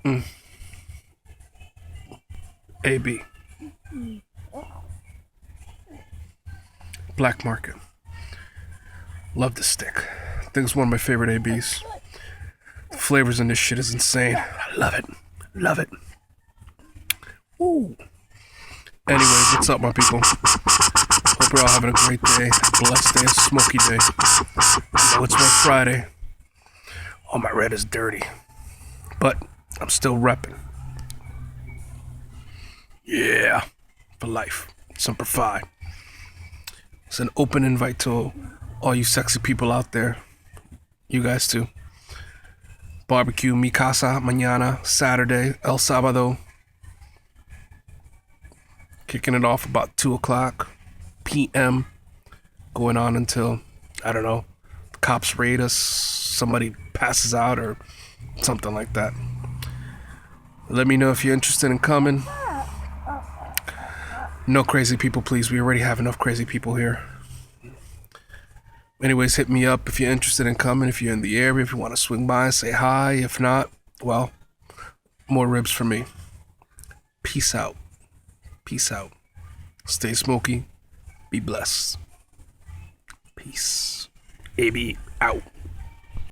Mm. AB. Black Market. Love the stick. I think it's one of my favorite ABs. The flavors in this shit is insane. I love it. Love it. Ooh. Anyways, what's up, my people? Hope you're all having a great day, a blessed day, a smoky day. I know it's my Friday. All my red is dirty. But I'm still repping. Yeah. For life. Semper Fi. It's an open invite to all you sexy people out there. You guys too. Barbecue Mi Casa mañana, Saturday, El Sábado. Kicking it off about 2 o'clock p.m. Going on until, I don't know, the cops raid us, somebody passes out or something like that. Let me know if you're interested in coming. No crazy people, please. We already have enough crazy people here. Anyways, hit me up if you're interested in coming, if you're in the area, if you want to swing by and say hi. If not, well, more ribs for me. Peace out. Peace out. Stay smoky. Be blessed. Peace. AB out.